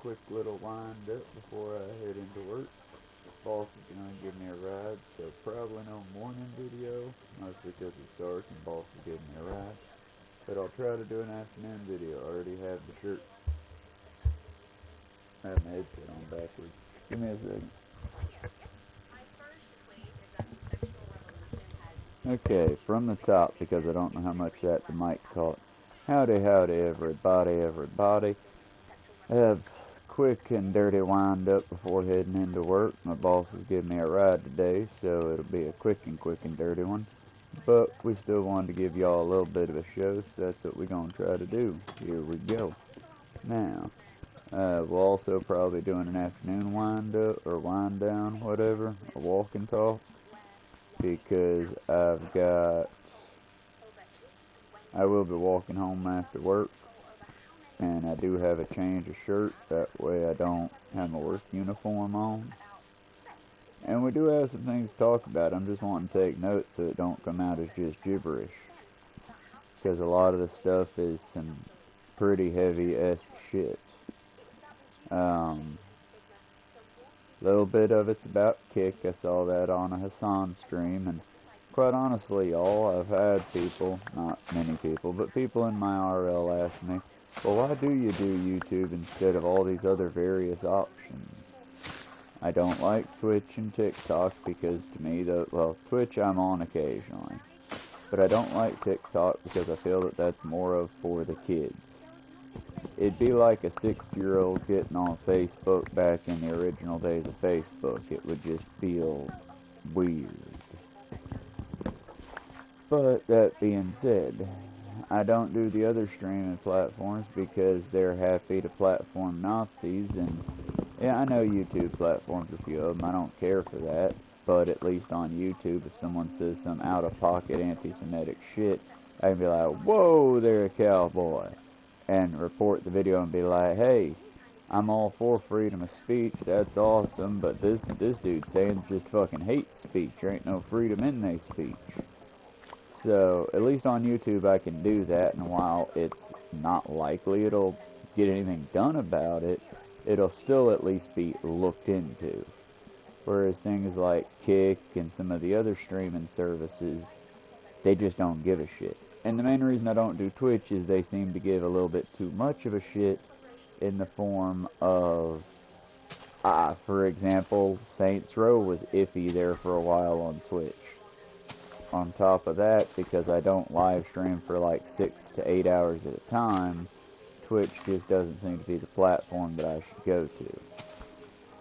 quick little wind up before I head into work. Boss is gonna give me a ride, so probably no morning video, mostly because it's dark and boss is giving me a ride. But I'll try to do an afternoon video. I already have the shirt. I have my headset on backwards. Give me a second. Okay, from the top, because I don't know how much that the mic caught. Howdy, everybody. I have quick and dirty wind up before heading into work. My boss is giving me a ride today, so it'll be a quick and dirty one. But we still wanted to give y'all a little bit of a show, so that's what we're going to try to do. Here we go. Now, we'll also probably doing an afternoon wind up, or wind down, whatever, a walk and talk. Because I will be walking home after work, and I do have a change of shirt, that way I don't have my work uniform on. And we do have some things to talk about. I'm just wanting to take notes so it don't come out as just gibberish, because a lot of the stuff is some pretty heavy-esque shit. Little bit of it's about Kick. I saw that on a Hassan stream, and quite honestly, y'all, I've had people, not many people, but people in my RL ask me, well, why do you do YouTube instead of all these other various options? I don't like Twitch and TikTok because to me, well, Twitch I'm on occasionally, but I don't like TikTok because I feel that that's more of for the kids. It'd be like a 6-year-old getting on Facebook back in the original days of Facebook. It would just feel weird. But that being said, I don't do the other streaming platforms because they're happy to platform Nazis, and yeah, I know YouTube platforms a few of them. I don't care for that, but at least on YouTube, if someone says some out-of-pocket anti-Semitic shit, I can be like, whoa, they're a cowboy. And report the video and be like, hey, I'm all for freedom of speech, that's awesome, but this dude's saying just fucking hate speech. There ain't no freedom in their speech. So, at least on YouTube I can do that, and while it's not likely it'll get anything done about it, it'll still at least be looked into. Whereas things like Kick and some of the other streaming services, they just don't give a shit. And the main reason I don't do Twitch is they seem to give a little bit too much of a shit in the form of, for example, Saints Row was iffy there for a while on Twitch. On top of that, because I don't live stream for like 6 to 8 hours at a time, Twitch just doesn't seem to be the platform that I should go to.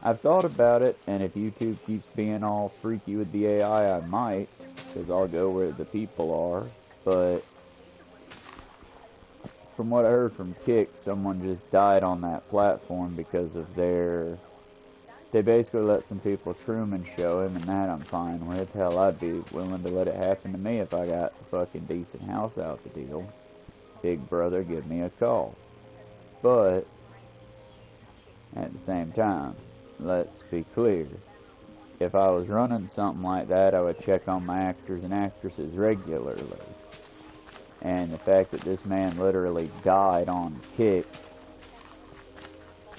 I've thought about it, and if YouTube keeps being all freaky with the AI, I might, because I'll go where the people are. But from what I heard from Kick, someone just died on that platform because of they basically let some people Truman show him, and that I'm fine with. Hell, I'd be willing to let it happen to me if I got a fucking decent house out the deal. Big brother, give me a call. But at the same time, let's be clear. If I was running something like that, I would check on my actors and actresses regularly. And the fact that this man literally died on Kick,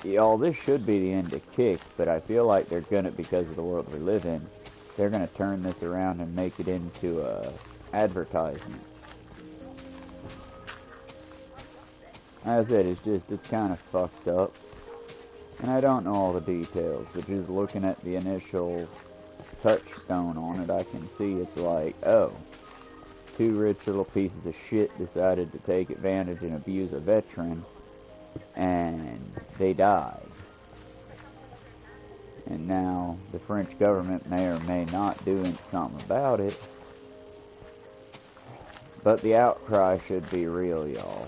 y'all, this should be the end of Kick, but I feel like they're gonna, because of the world we live in, they're gonna turn this around and make it into a advertisement. As I said, it's kind of fucked up. And I don't know all the details, but just looking at the initial touchstone on it, I can see it's like, oh, 2 rich little pieces of shit decided to take advantage and abuse a veteran, and they died. And now the French government may or may not do something about it, but the outcry should be real, y'all.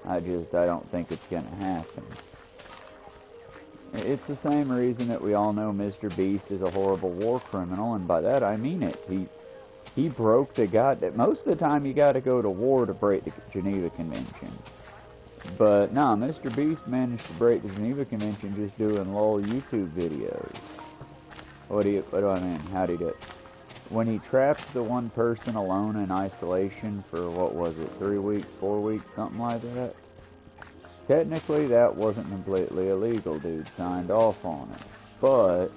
I don't think it's gonna happen. It's the same reason that we all know Mr. Beast is a horrible war criminal, and by that I mean it. He broke the goddamn... Most of the time you gotta go to war to break the Geneva Convention. But, nah, Mr. Beast managed to break the Geneva Convention just doing lol YouTube videos. What do I mean? How do you do it? When he trapped the one person alone in isolation for, what was it, 3 weeks, 4 weeks, something like that? Technically, that wasn't completely illegal. Dude signed off on it. But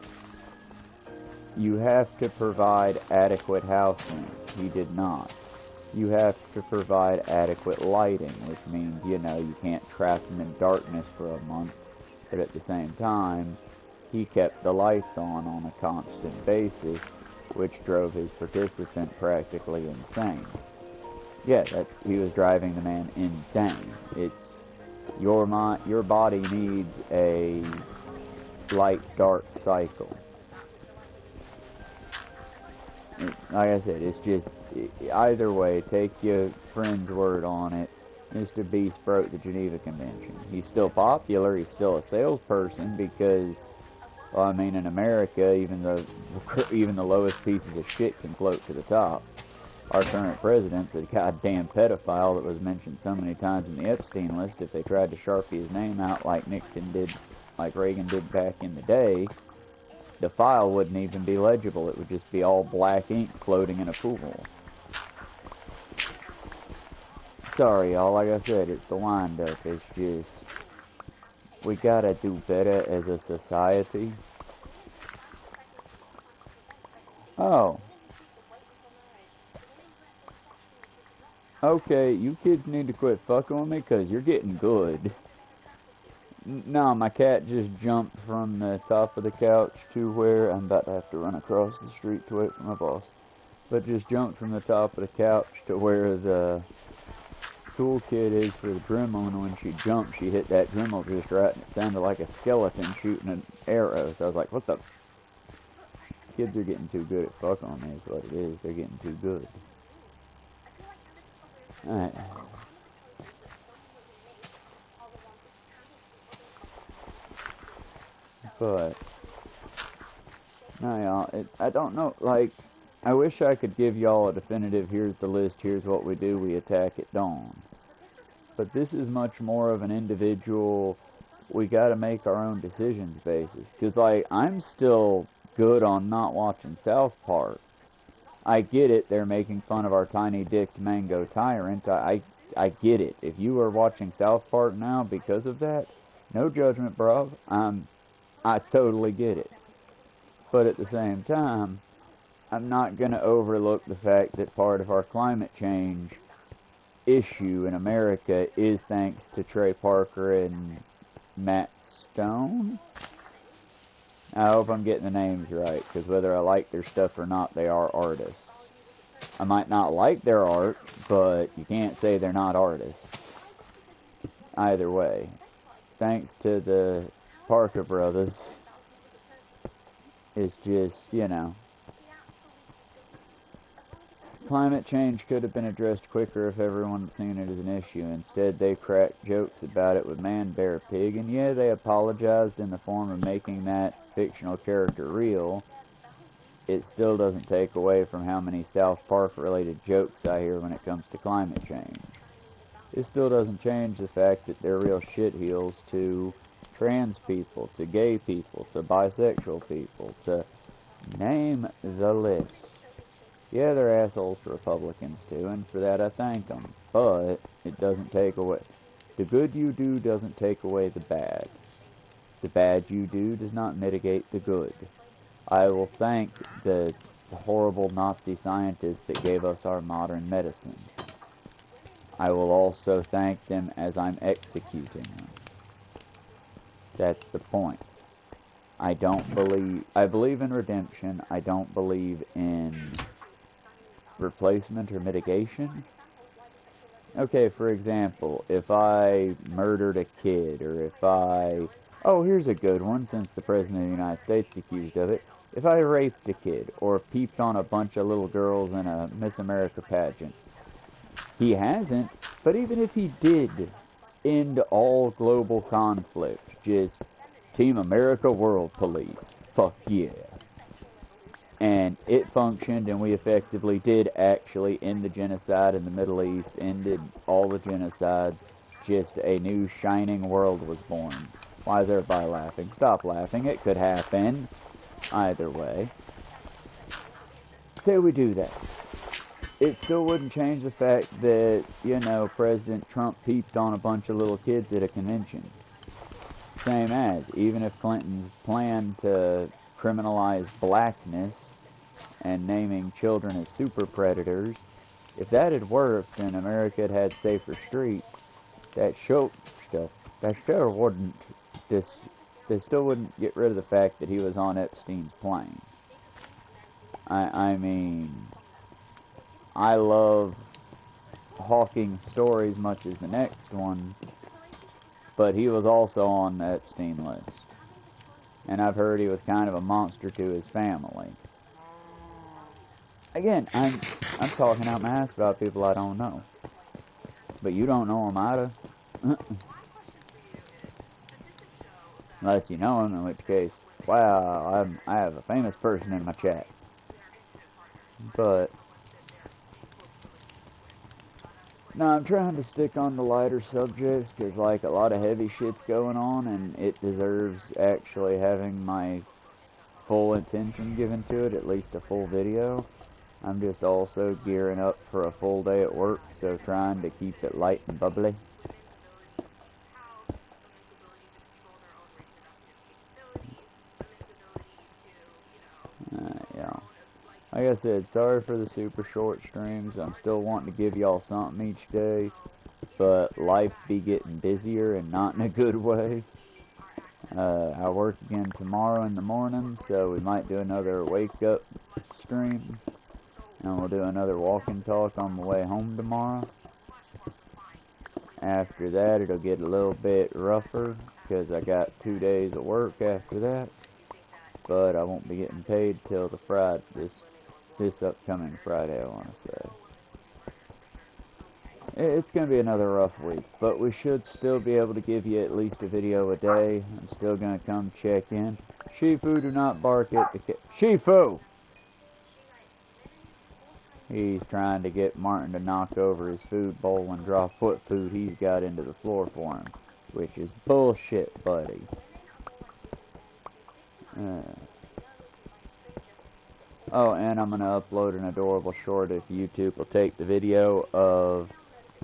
you have to provide adequate housing. He did not. You have to provide adequate lighting, which means, you know, you can't trap him in darkness for a month. But at the same time, he kept the lights on a constant basis, which drove his participant practically insane. Yeah, he was driving the man insane. It's your body needs a light-dark cycle. Like I said, it's just, either way, take your friend's word on it. Mr. Beast broke the Geneva Convention. He's still popular, he's still a salesperson because, well, I mean, in America, even the lowest pieces of shit can float to the top. Our current president's a goddamn pedophile that was mentioned so many times in the Epstein list. If they tried to Sharpie his name out like Nixon did, like Reagan did back in the day, the file wouldn't even be legible. It would just be all black ink floating in a pool. Sorry, y'all. Like I said, it's the wind-up. It's just, we gotta do better as a society. Oh. Okay, you kids need to quit fucking with me because you're getting good. No, my cat just jumped from the top of the couch to where I'm about to have to run across the street to wait for my boss. But just jumped from the top of the couch to where the toolkit is for the Dremel, and when she jumped, she hit that Dremel just right, and it sounded like a skeleton shooting an arrow. So I was like, what the? Kids are getting too good at fucking on me is what it is. They're getting too good. Alright. But, no, y'all, I don't know, like, I wish I could give y'all a definitive, here's the list, here's what we do, we attack at dawn. But this is much more of an individual, we gotta make our own decisions basis. Because, like, I'm still good on not watching South Park. I get it, they're making fun of our tiny-dicked mango tyrant. I get it. If you are watching South Park now because of that, no judgment, bro. I totally get it. But at the same time, I'm not going to overlook the fact that part of our climate change issue in America is thanks to Trey Parker and Matt Stone. I hope I'm getting the names right, because whether I like their stuff or not, they are artists. I might not like their art, but you can't say they're not artists. Either way. Thanks to the Parker brothers, it's just, you know, climate change could have been addressed quicker if everyone had seen it as an issue. Instead, they cracked jokes about it with Man, Bear, Pig, and yeah, they apologized in the form of making that fictional character real. It still doesn't take away from how many South Park-related jokes I hear when it comes to climate change. It still doesn't change the fact that they're real shitheels to trans people, to gay people, to bisexual people, to name the list. Yeah, they're assholes to Republicans too, and for that I thank them. But it doesn't take away. The good you do doesn't take away the bad. The bad you do does not mitigate the good. I will thank the horrible Nazi scientists that gave us our modern medicine. I will also thank them as I'm executing them. That's the point. I believe in redemption. I don't believe in replacement or mitigation. Okay, for example, if I murdered a kid, or if oh, here's a good one, since the President of the United States is accused of it. If I raped a kid, or peeped on a bunch of little girls in a Miss America pageant. He hasn't, but even if he did end all global conflict, just Team America World Police, fuck yeah. And it functioned, and we effectively did actually end the genocide in the Middle East, ended all the genocides, just a new shining world was born. Why is everybody laughing? Stop laughing, it could happen. Either way. Say we do that. it still wouldn't change the fact that, you know, President Trump peeped on a bunch of little kids at a convention. Same as, even if Clinton's plan to criminalize blackness and naming children as super predators, if that had worked and America had had safer streets, that show stuff, that still wouldn't, this, they still wouldn't get rid of the fact that he was on Epstein's plane. I mean, I love Hawking's story as much as the next one, but he was also on the Epstein list. And I've heard he was kind of a monster to his family. Again, I'm talking out my ass about people I don't know. But you don't know him either. Unless you know him, in which case, wow, I have a famous person in my chat. But no, I'm trying to stick on the lighter subjects because, like, a lot of heavy shit's going on, and it deserves actually having my full attention given to it, at least a full video. I'm just also gearing up for a full day at work, so trying to keep it light and bubbly. Yeah. Like I said, sorry for the super short streams. I'm still wanting to give y'all something each day, but life be getting busier and not in a good way. I work again tomorrow in the morning, so we might do another wake up stream, and we'll do another walk and talk on the way home tomorrow. After that, it'll get a little bit rougher because I got 2 days of work after that, but I won't be getting paid till the Friday, this upcoming Friday, I want to say. It's going to be another rough week, but we should still be able to give you at least a video a day. I'm still going to come check in. Shifu, do not bark at the cat. Shifu! He's trying to get Martin to knock over his food bowl and drop what food he's got into the floor for him, which is bullshit, buddy. Oh, and I'm going to upload an adorable short if YouTube will take the video of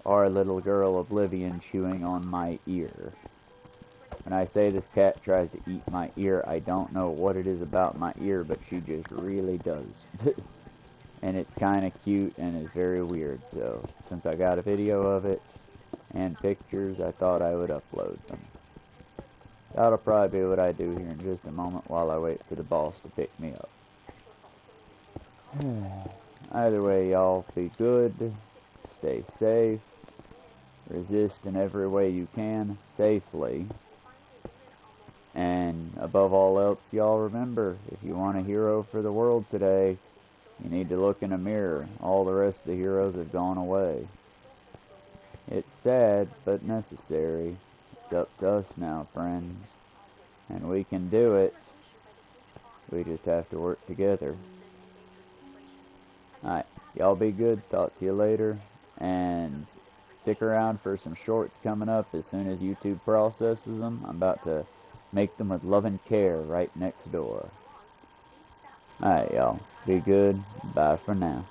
our little girl Oblivion chewing on my ear. When I say this cat tries to eat my ear, I don't know what it is about my ear, but she just really does. And it's kind of cute and is very weird, so since I got a video of it and pictures, I thought I would upload them. That'll probably be what I do here in just a moment while I wait for the boss to pick me up. Either way, y'all, be good, stay safe, resist in every way you can, safely, and above all else, y'all remember, if you want a hero for the world today, you need to look in a mirror. All the rest of the heroes have gone away. It's sad, but necessary. It's up to us now, friends, and we can do it. We just have to work together. Alright, y'all be good, talk to you later, and stick around for some shorts coming up as soon as YouTube processes them. I'm about to make them with love and care right next door. Alright, y'all, be good, bye for now.